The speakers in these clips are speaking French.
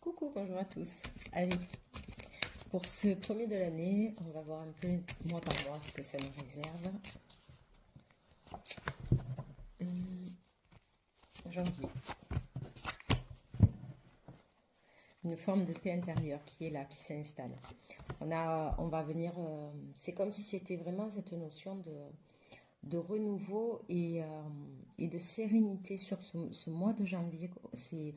Coucou, bonjour à tous. Allez, pour ce premier de l'année, on va voir un peu mois par mois ce que ça nous réserve. Janvier, une forme de paix intérieure qui est là, qui s'installe. On va venir, c'est comme si c'était vraiment cette notion de renouveau et de sérénité sur ce mois de janvier. C'est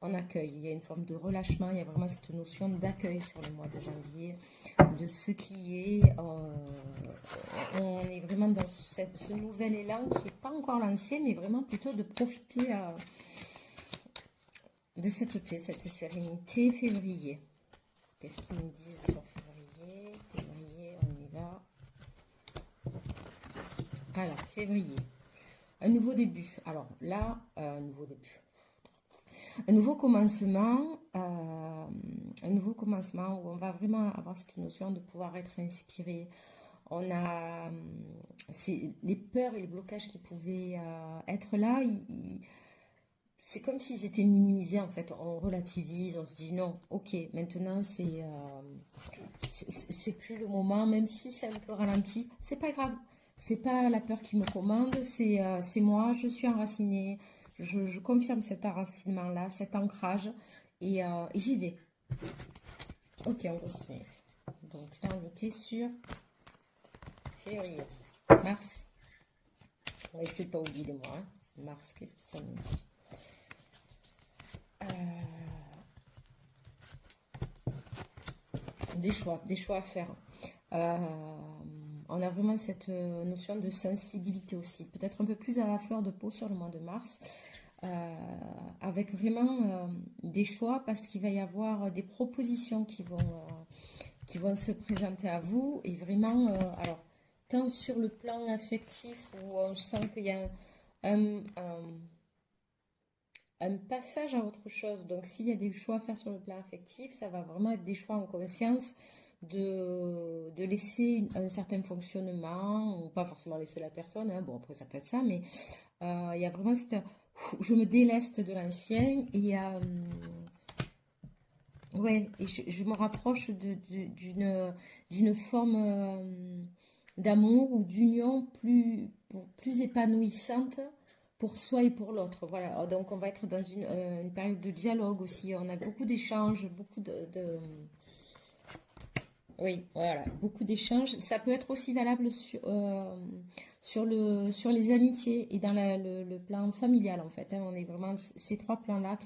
on accueille, il y a une forme de relâchement, il y a vraiment cette notion d'accueil sur le mois de janvier, de ce qui est. On est vraiment dans ce nouvel élan qui n'est pas encore lancé, mais vraiment plutôt de profiter de cette paix, cette sérénité. Février. Qu'est-ce qu'ils nous disent sur février? Février, on y va. Alors, février. Un nouveau début. Alors là, un nouveau début. Un nouveau commencement, où on va vraiment avoir cette notion de pouvoir être inspiré. On a les peurs et les blocages qui pouvaient être là, c'est comme s'ils étaient minimisés en fait. On relativise, on se dit non, ok, maintenant c'est plus le moment, même si c'est un peu ralenti, c'est pas grave. C'est pas la peur qui me commande, c'est moi, je suis enracinée, je confirme cet enracinement-là, cet ancrage, et j'y vais. Ok, on continue. Donc là, on était sur février. Mars, on va essayer de pas oublier les mois. Hein. Mars, qu'est-ce que ça nous dit? Des choix à faire. On a vraiment cette notion de sensibilité aussi, peut-être un peu plus à la fleur de peau sur le mois de mars, avec vraiment des choix parce qu'il va y avoir des propositions qui vont se présenter à vous et vraiment, alors, tant sur le plan affectif où on sent qu'il y a un, un passage à autre chose. Donc, s'il y a des choix à faire sur le plan affectif, ça va vraiment être des choix en conscience de laisser un certain fonctionnement, ou pas forcément laisser la personne, hein. Bon, après, ça peut être ça, mais il y a vraiment cette. Je me déleste de l'ancien et. Ouais, et je me rapproche d'une forme d'amour ou d'union plus épanouissante pour soi et pour l'autre. Voilà, donc on va être dans une période de dialogue aussi. On a beaucoup d'échanges, oui, voilà, beaucoup d'échanges. Ça peut être aussi valable sur les amitiés et dans le plan familial, en fait. Hein. On est vraiment ces trois plans-là